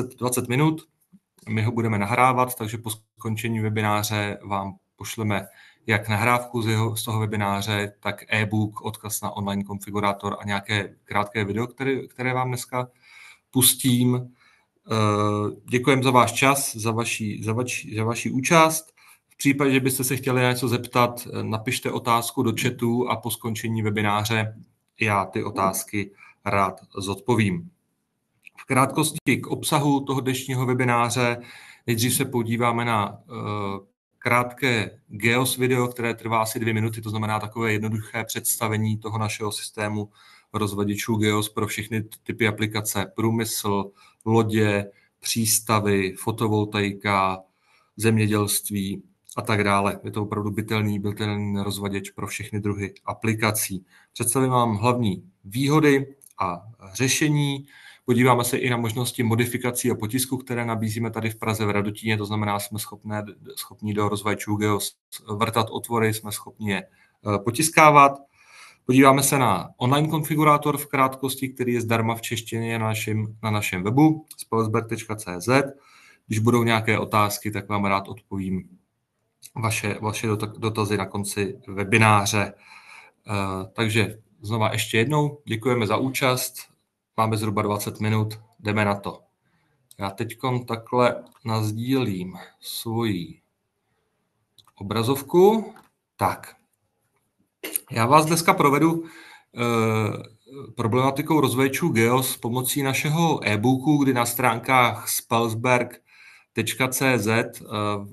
20 minut. My ho budeme nahrávat, takže po skončení webináře vám pošleme jak nahrávku z toho webináře, tak e-book, odkaz na online konfigurátor a nějaké krátké video, které vám dneska pustím. Děkujeme za váš čas, za vaši účast. V případě, že byste se chtěli něco zeptat, napište otázku do chatu a po skončení webináře já ty otázky rád zodpovím. V krátkosti k obsahu toho dnešního webináře nejdřív se podíváme na krátké GEOS video, které trvá asi 2 minuty, to znamená takové jednoduché představení toho našeho systému rozvaděčů GEOS pro všechny typy aplikace, průmysl, lodě, přístavy, fotovoltaika, zemědělství a tak dále. Je to opravdu bytelný rozvaděč pro všechny druhy aplikací. Představím vám hlavní výhody a řešení. Podíváme se i na možnosti modifikací a potisku, které nabízíme tady v Praze v Radotíně, to znamená, jsme schopni do rozvaděčů GEOS vrtat otvory, jsme schopni je potiskávat. Podíváme se na online konfigurátor v krátkosti, který je zdarma v češtině na našem webu spellsberg.cz. Když budou nějaké otázky, tak vám rád odpovím vaše dotazy na konci webináře. Takže znova ještě jednou děkujeme za účast. Máme zhruba 20 minut, jdeme na to. Já teď takhle nasdílím svoji obrazovku. Tak, já vás dneska provedu problematikou rozvaděčů GEOS pomocí našeho e-booku, kdy na stránkách spellsberg.cz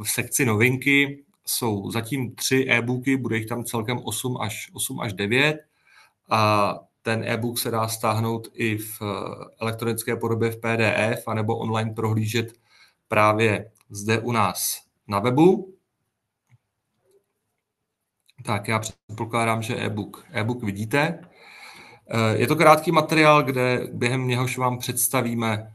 v sekci novinky jsou zatím 3 e-booky, bude jich tam celkem 8 až 9 a ten e-book se dá stáhnout i v elektronické podobě v PDF anebo online prohlížet právě zde u nás na webu. Tak já předpokládám, že e-book vidíte. Je to krátký materiál, kde během něhož vám představíme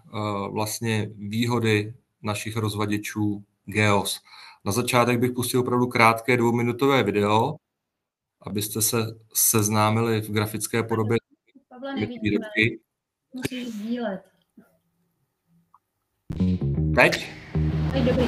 vlastně výhody našich rozvaděčů GEOS. Na začátek bych pustil opravdu krátké 2minutové video, abyste se seznámili v grafické podobě. Pavle, nevidíme. Musíš sdílet. Teď? Teď dobrý.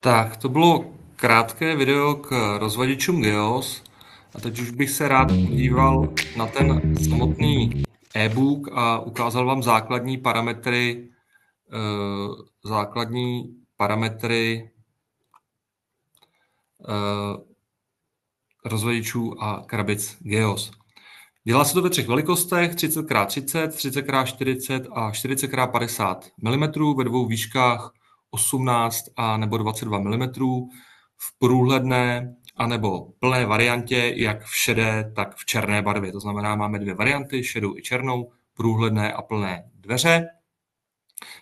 Tak, to bylo krátké video k rozvaděčům GEOS a teď už bych se rád podíval na ten samotný e-book a ukázal vám základní parametry rozvaděčů a krabic GEOS. Dělá se to ve 3 velikostech, 30x30, 30x40 a 40x50 mm, ve 2 výškách 18 a nebo 22 mm, v průhledné a nebo plné variantě, jak v šedé, tak v černé barvě. To znamená, máme 2 varianty, šedou i černou, průhledné a plné dveře,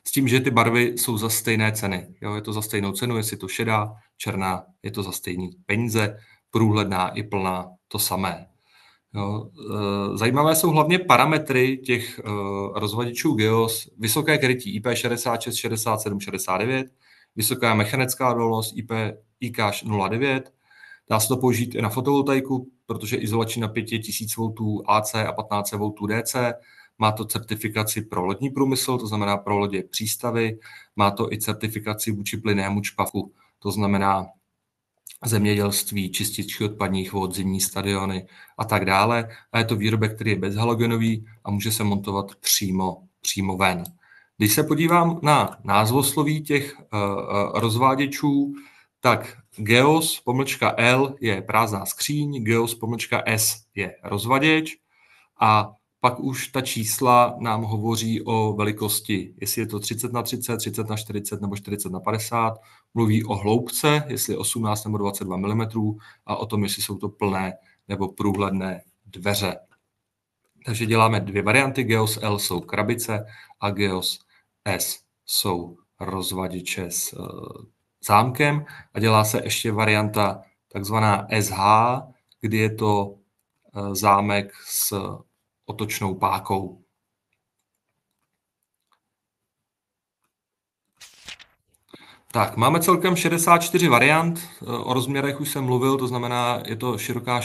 s tím, že ty barvy jsou za stejné ceny. Jo, je to za stejnou cenu, jestli to šedá, černá, je to za stejný peníze, průhledná i plná, to samé. Jo, zajímavé jsou hlavně parametry těch rozvaděčů GEOS, vysoké krytí IP66, 67, 69, vysoká mechanická odolnost IK09, dá se to použít i na fotovoltaiku, protože izolační napětí je 1000 V AC a 1500 V DC, má to certifikaci pro lodní průmysl, to znamená pro lodě přístavy, má to i certifikaci vůči plynnému čpavu, to znamená zemědělství, čističky odpadních vod, zimní stadiony a tak dále. A je to výrobek, který je bezhalogenový a může se montovat přímo ven. Když se podívám na názvosloví těch rozváděčů, tak GEOS-L je prázdná skříň, GEOS-S je rozvaděč a pak už ta čísla nám hovoří o velikosti, jestli je to 30x30, 30x40 nebo 40x50, mluví o hloubce, jestli je 18 nebo 22 mm a o tom, jestli jsou to plné nebo průhledné dveře. Takže děláme 2 varianty, GEOS-L jsou krabice a GEOS-S jsou rozvaděče s zámkem a dělá se ještě varianta takzvaná SH, kdy je to zámek s otočnou pákou. Tak, máme celkem 64 variant, o rozměrech už jsem mluvil, to znamená, je to široká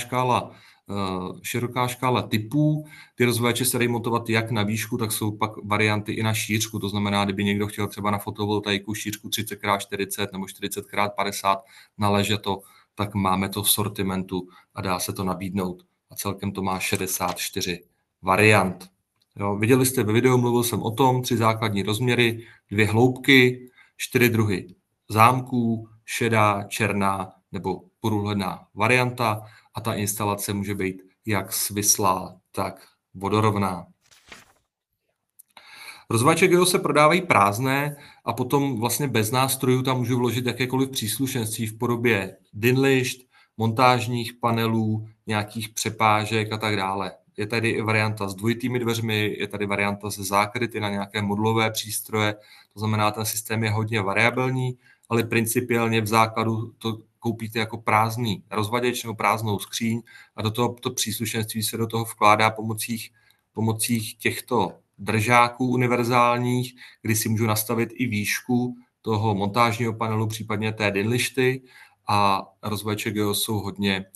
škála typů. Ty rozvaděče se dají montovat jak na výšku, tak jsou pak varianty i na šířku, to znamená, kdyby někdo chtěl třeba na fotovoltaiku šířku 30x40 nebo 40x50 naleže to, tak máme to v sortimentu a dá se to nabídnout. A celkem to má 64 variant. Jo, viděli jste ve videu, mluvil jsem o tom, 3 základní rozměry, 2 hloubky, 4 druhy zámků, šedá, černá nebo průhledná varianta a ta instalace může být jak svislá, tak vodorovná. Rozvaděče GEOS se prodávají prázdné a potom vlastně bez nástrojů tam můžu vložit jakékoliv příslušenství v podobě dynlišt, montážních panelů, nějakých přepážek a tak dále. Je tady i varianta s dvojitými dveřmi, je tady varianta se zákryty na nějaké modulové přístroje, to znamená, ten systém je hodně variabilní, ale principiálně v základu to koupíte jako prázdný rozvaděč nebo prázdnou skříň a do toho to příslušenství se do toho vkládá pomocí těchto držáků univerzálních, kdy si můžu nastavit i výšku toho montážního panelu, případně té dynlišty a rozvaděče GEOS jsou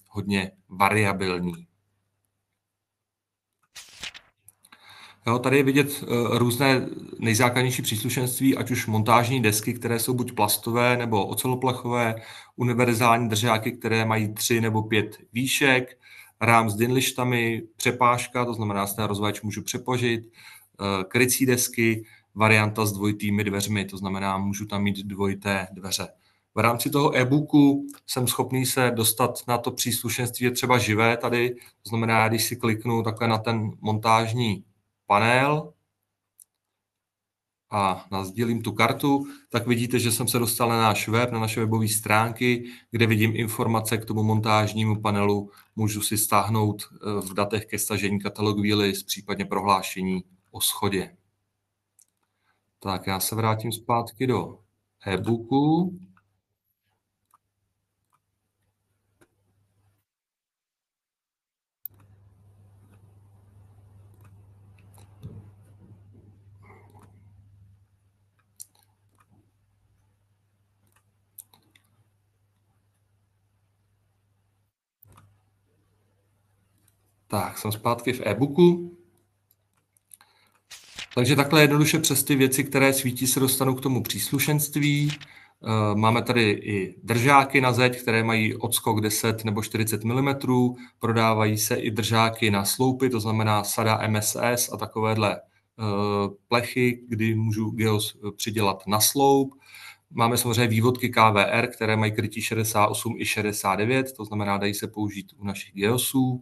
hodně variabilní. Jo, tady je vidět různé nejzákladnější příslušenství, ať už montážní desky, které jsou buď plastové nebo oceloplachové, univerzální držáky, které mají 3 nebo 5 výšek, rám s dynlištami, přepážka, to znamená, že ten rozvaděč můžu přepožit, krycí desky, varianta s dvojitými dveřmi, to znamená, můžu tam mít dvojité dveře. V rámci toho e-booku jsem schopný se dostat na to příslušenství, je třeba živé tady, to znamená, když si kliknu takhle na ten montážní panel a nasdílím tu kartu, tak vidíte, že jsem se dostal na náš web, na naše webové stránky, kde vidím informace k tomu montážnímu panelu. Můžu si stáhnout v datech ke stažení katalogový list, případně prohlášení o shodě. Tak já se vrátím zpátky do e-booku. Tak, jsem zpátky v e-booku. Takže takhle jednoduše přes ty věci, které svítí, se dostanu k tomu příslušenství. Máme tady i držáky na zeď, které mají odskok 10 nebo 40 mm. Prodávají se i držáky na sloupy, to znamená sada MSS a takovéhle plechy, kdy můžu geos přidělat na sloup. Máme samozřejmě vývodky KVR, které mají krytí 68 i 69, to znamená, dají se použít u našich geosů.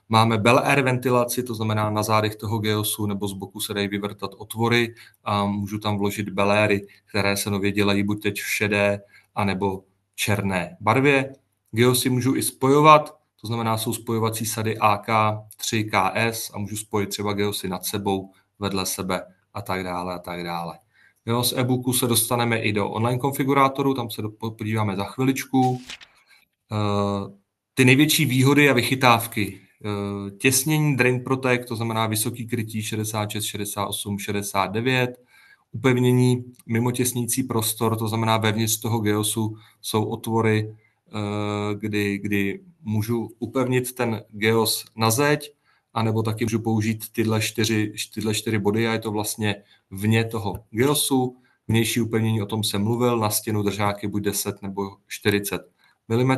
Máme Bel Air ventilaci, to znamená na zádech toho geosu nebo z boku se dají vyvrtat otvory a můžu tam vložit Bel Airy, které se nově dělají buď teď v šedé, anebo černé barvě. Geosy můžu i spojovat, to znamená, jsou spojovací sady AK3KS a můžu spojit třeba geosy nad sebou, vedle sebe a tak dále a tak dále. Jo, z e-booku se dostaneme i do online konfigurátoru, tam se podíváme za chviličku. Ty největší výhody a vychytávky. Těsnění Drain Protect, to znamená vysoký krytí 66, 68, 69. Upevnění mimo těsnící prostor, to znamená vevnitř toho geosu jsou otvory, kdy můžu upevnit ten geos na zeď, anebo taky můžu použít tyhle čtyři body a je to vlastně vně toho geosu. Vnější upevnění, o tom jsem mluvil, na stěnu držáky buď 10 nebo 40 mm.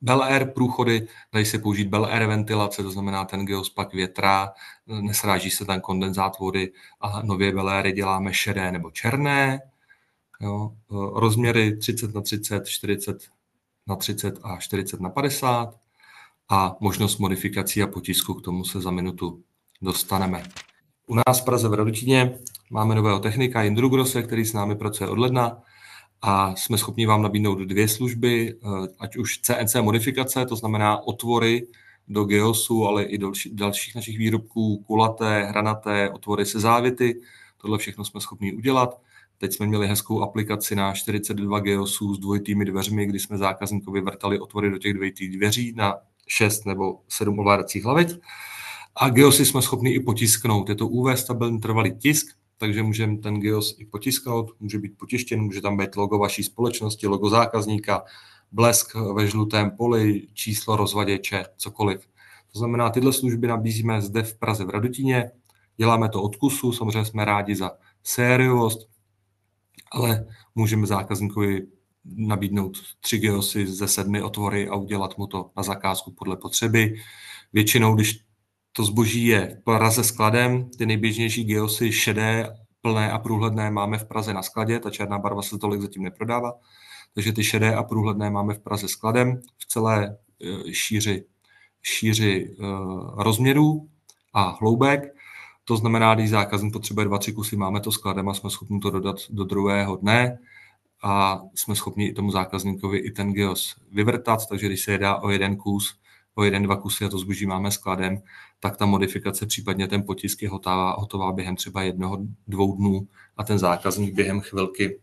Bel Air průchody, dají se použít Bel Air ventilace, to znamená ten geos pak větrá, nesráží se tam kondenzát vody a nově Bel Airy děláme šedé nebo černé. Jo. Rozměry 30x30, 40x30 a 40x50 a možnost modifikací a potisku, k tomu se za minutu dostaneme. U nás v Praze v Radotíně máme nového technika Jindru Grosse, který s námi pracuje od ledna a jsme schopni vám nabídnout 2 služby, ať už CNC modifikace, to znamená otvory do geosu, ale i dalších našich výrobků, kulaté, hranaté, otvory se závity. Tohle všechno jsme schopni udělat. Teď jsme měli hezkou aplikaci na 42 geosů s dvojitými dveřmi, kdy jsme zákazníkovi vrtali otvory do těch dvojitých dveří na 6 nebo 7 ovládacích hlavic. A geosy jsme schopni i potisknout. Je to UV stabilní trvalý tisk, takže můžeme ten geos i potisknout, může být potištěn, může tam být logo vaší společnosti, logo zákazníka, blesk ve žlutém poli, číslo rozvaděče, cokoliv. To znamená, tyhle služby nabízíme zde v Praze v Radotíně, děláme to od kusu, samozřejmě jsme rádi za sériovost, ale můžeme zákazníkovi nabídnout 3 geosy ze 7 otvory a udělat mu to na zakázku podle potřeby. Většinou, když to zboží je v Praze skladem, ty nejběžnější geosy šedé, plné a průhledné máme v Praze na skladě, ta černá barva se tolik zatím neprodává, takže ty šedé a průhledné máme v Praze skladem v celé šíři rozměrů a hloubek. To znamená, když zákazník potřebuje 2-3 kusy, máme to skladem a jsme schopni to dodat do druhého dne a jsme schopni i tomu zákazníkovi i ten geos vyvrtat, takže když se jedná o 1-2 kusy a to zboží máme skladem, tak ta modifikace, případně ten potisk je hotová během třeba 1-2 dnů a ten zákazník během chvilky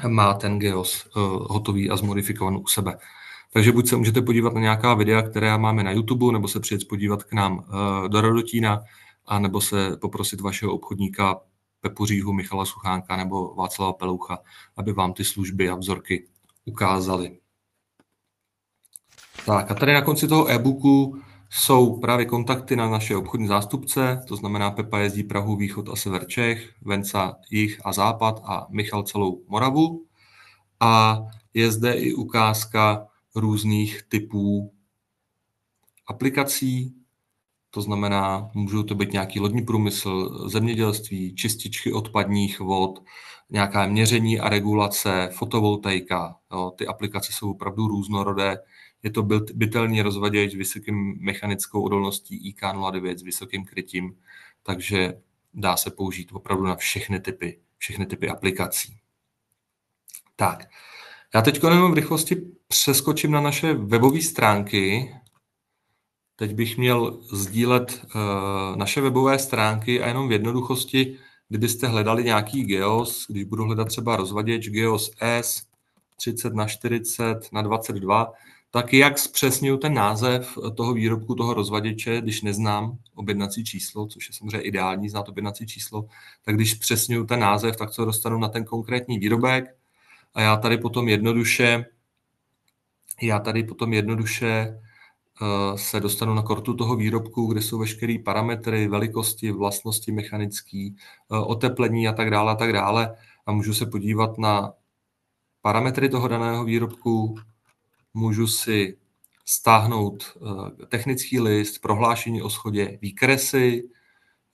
má ten geos hotový a zmodifikovaný u sebe. Takže buď se můžete podívat na nějaká videa, které máme na YouTube, nebo se přijet podívat k nám do Radotína, a nebo se poprosit vašeho obchodníka Pepu Říhu, Michala Suchánka nebo Václava Peloucha, aby vám ty služby a vzorky ukázali. Tak a tady na konci toho e-booku jsou právě kontakty na naše obchodní zástupce, to znamená Pepa jezdí Prahu, východ a sever Čech, Venca jih a západ a Michal celou Moravu. A je zde i ukázka různých typů aplikací, to znamená, můžou to být nějaký lodní průmysl, zemědělství, čističky odpadních vod, nějaká měření a regulace, fotovoltaika. Jo, ty aplikace jsou opravdu různorodé. Je to bytelný rozvaděč s vysokým mechanickou odolností IK09 s vysokým krytím, takže dá se použít opravdu na všechny typy aplikací. Tak, já teď jenom v rychlosti přeskočím na naše webové stránky. Teď bych měl sdílet naše webové stránky a jenom v jednoduchosti, kdybyste hledali nějaký geos, když budu hledat třeba rozvaděč geos S 30x40x22, tak jak zpřesňuju ten název toho výrobku, toho rozvaděče, když neznám objednací číslo, což je samozřejmě ideální znát objednací číslo, tak když zpřesňuju ten název, tak se dostanu na ten konkrétní výrobek a já tady potom jednoduše se dostanu na kartu toho výrobku, kde jsou veškeré parametry, velikosti, vlastnosti mechanické, oteplení a tak dále. A a můžu se podívat na parametry toho daného výrobku, můžu si stáhnout technický list, prohlášení o shodě, výkresy,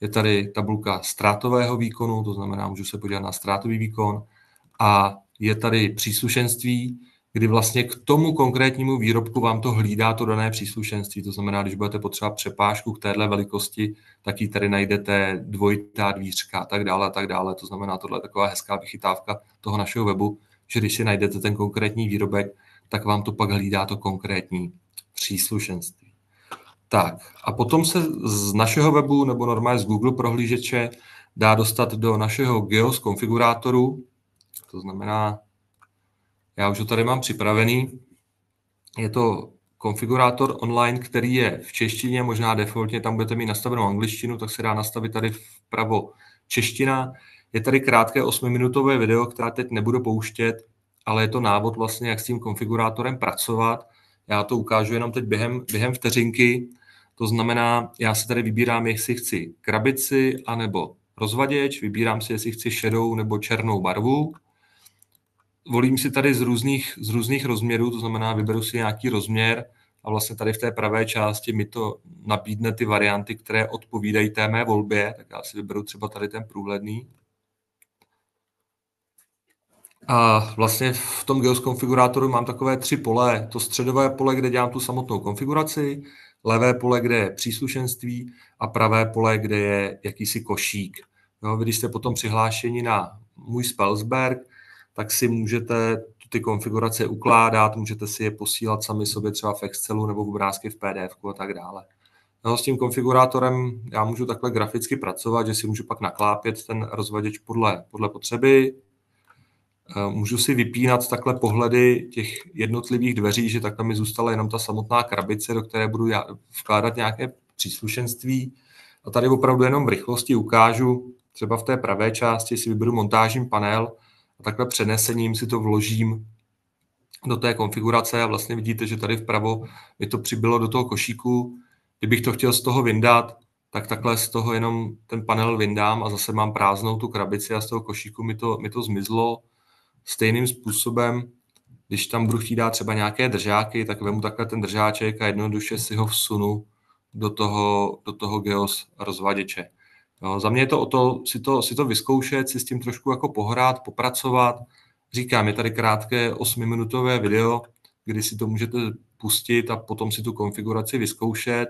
je tady tabulka ztrátového výkonu, to znamená, můžu se podívat na ztrátový výkon a je tady příslušenství, kdy vlastně k tomu konkrétnímu výrobku vám to hlídá to dané příslušenství. To znamená, když budete potřebovat přepážku k téhle velikosti, tak ji tady najdete dvojitá dvířka a tak dále a tak dále. To znamená, tohle je taková hezká vychytávka toho našeho webu, že když si najdete ten konkrétní výrobek, tak vám to pak hlídá to konkrétní příslušenství. Tak a potom se z našeho webu nebo normálně z Google prohlížeče dá dostat do našeho GEOS konfigurátoru. To znamená, já už ho tady mám připravený. Je to konfigurátor online, který je v češtině, možná defaultně tam budete mít nastavenou angličtinu, tak se dá nastavit tady vpravo čeština. Je tady krátké 8minutové video, které teď nebudu pouštět, ale je to návod vlastně, jak s tím konfigurátorem pracovat. Já to ukážu jenom teď během vteřinky. To znamená, já si tady vybírám, jestli chci krabici anebo rozvaděč, vybírám si, jestli chci šedou nebo černou barvu. Volím si tady z různých rozměrů, to znamená, vyberu si nějaký rozměr a vlastně tady v té pravé části mi to nabídne ty varianty, které odpovídají té mé volbě, tak já si vyberu třeba tady ten průhledný. A vlastně v tom GEOS konfigurátoru mám takové 3 pole. To středové pole, kde dělám tu samotnou konfiguraci, levé pole, kde je příslušenství a pravé pole, kde je jakýsi košík. No, vy, když jste potom přihlášeni na můj Spellsberg, tak si můžete ty konfigurace ukládat, můžete si je posílat sami sobě třeba v Excelu nebo v obrázky v PDF a tak dále. No, s tím konfigurátorem já můžu takhle graficky pracovat, že si můžu pak naklápět ten rozvaděč podle potřeby. Můžu si vypínat takhle pohledy těch jednotlivých dveří, že takhle mi zůstala jenom ta samotná krabice, do které budu vkládat nějaké příslušenství. A tady opravdu jenom v rychlosti ukážu, třeba v té pravé části si vyberu montážní panel a takhle přenesením si to vložím do té konfigurace a vlastně vidíte, že tady vpravo mi to přibylo do toho košíku. Kdybych to chtěl z toho vyndat, tak takhle z toho jenom ten panel vyndám a zase mám prázdnou tu krabici a z toho košíku mi to zmizlo. Stejným způsobem, když tam budu chtít dát třeba nějaké držáky, tak vemu takhle ten držáček a jednoduše si ho vsunu do toho GEOS rozvaděče. No, za mě je to o to si to vyzkoušet, si s tím trošku jako pohrát, popracovat. Říkám, je tady krátké 8minutové video, kdy si to můžete pustit a potom si tu konfiguraci vyzkoušet.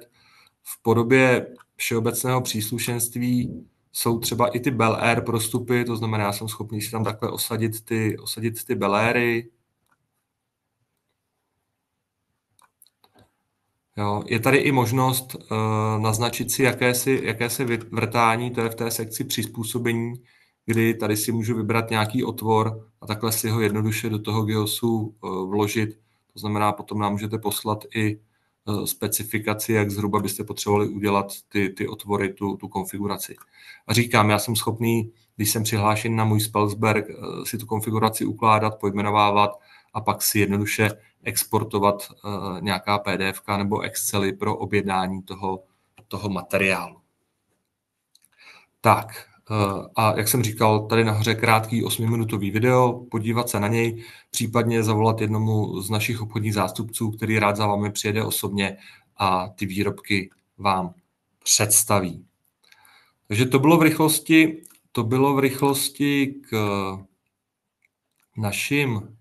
V podobě všeobecného příslušenství jsou třeba i ty Bel Air prostupy, to znamená, já jsem schopný si tam takhle osadit ty Bel Airy. Jo, je tady i možnost naznačit si jakési vrtání, to je v té sekci přizpůsobení, kdy tady si můžu vybrat nějaký otvor a takhle si ho jednoduše do toho GEOSu vložit. To znamená, potom nám můžete poslat i specifikaci, jak zhruba byste potřebovali udělat ty otvory, tu konfiguraci. A říkám, já jsem schopný, když jsem přihlášen na můj Spellsberg, si tu konfiguraci ukládat, pojmenovávat a pak si jednoduše exportovat nějaká PDF nebo Excely pro objednání toho materiálu. Tak, a jak jsem říkal, tady nahoře krátký 8minutový video, podívat se na něj, případně zavolat jednomu z našich obchodních zástupců, který rád za vámi přijede osobně a ty výrobky vám představí. Takže to bylo v rychlosti k našim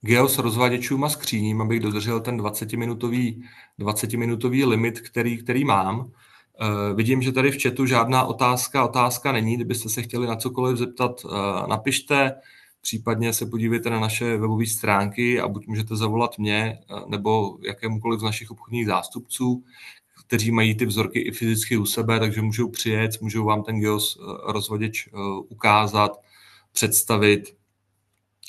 GEOS rozvaděčům a skříním, abych dodržel ten 20-minutový limit, který mám. Vidím, že tady v chatu žádná otázka není. Kdybyste se chtěli na cokoliv zeptat, napište, případně se podívejte na naše webové stránky a buď můžete zavolat mě nebo jakémukoliv z našich obchodních zástupců, kteří mají ty vzorky i fyzicky u sebe, takže můžou přijet, můžou vám ten GEOS rozvaděč ukázat, představit,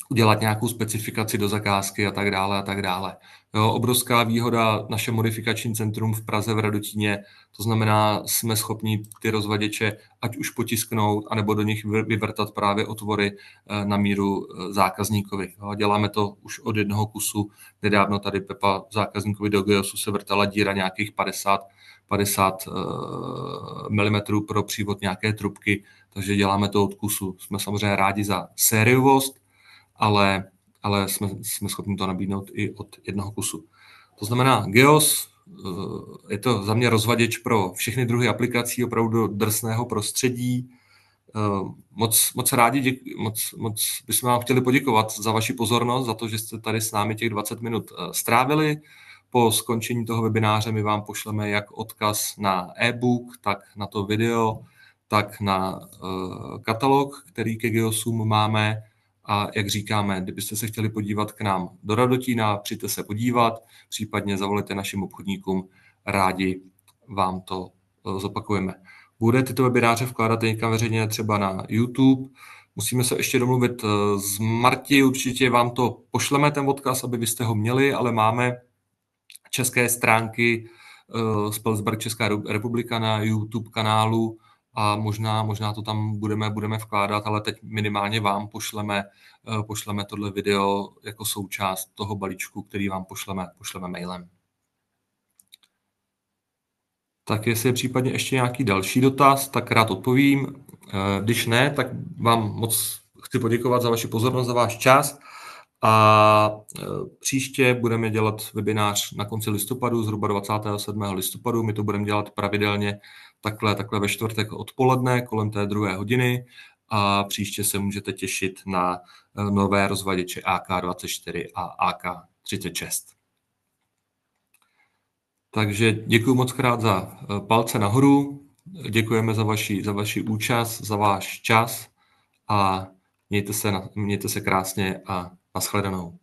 udělat nějakou specifikaci do zakázky a tak dále a tak dále. Jo, obrovská výhoda, naše modifikační centrum v Praze v Radotíně, to znamená, jsme schopni ty rozvaděče ať už potisknout, anebo do nich vyvrtat právě otvory na míru zákazníkovi. Jo, děláme to už od jednoho kusu. Nedávno tady Pepa zákazníkovi do GEOSu se vrtala díra nějakých 50 mm pro přívod nějaké trubky, takže děláme to od kusu. Jsme samozřejmě rádi za sériovost, ale jsme schopni to nabídnout i od jednoho kusu. To znamená GEOS, je to za mě rozvaděč pro všechny druhy aplikací, opravdu drsného prostředí. Moc rádi, moc bychom vám chtěli poděkovat za vaši pozornost, za to, že jste tady s námi těch 20 minut strávili. Po skončení toho webináře my vám pošleme jak odkaz na e-book, tak na to video, tak na katalog, který ke GEOSům máme. A jak říkáme, kdybyste se chtěli podívat k nám do Radotína, přijďte se podívat, případně zavolejte našim obchodníkům, rádi vám to zopakujeme. Bude tyto webináře vkládat někam veřejně třeba na YouTube. Musíme se ještě domluvit s Marti, určitě vám to pošleme ten odkaz, aby vy jste ho měli, ale máme české stránky Spelsberg Česká republika na YouTube kanálu a možná to tam budeme vkládat, ale teď minimálně vám pošleme tohle video jako součást toho balíčku, který vám pošleme mailem. Tak jestli je případně ještě nějaký další dotaz, tak rád odpovím. Když ne, tak vám moc chci poděkovat za vaši pozornost, za váš čas a příště budeme dělat webinář na konci listopadu, zhruba 27. listopadu. My to budeme dělat pravidelně takhle ve čtvrtek odpoledne kolem té 2 hodiny a příště se můžete těšit na nové rozvaděče AK24 a AK36. Takže děkuji moc krát za palce nahoru, děkujeme za vaši účast, za váš čas a mějte se krásně a nashledanou.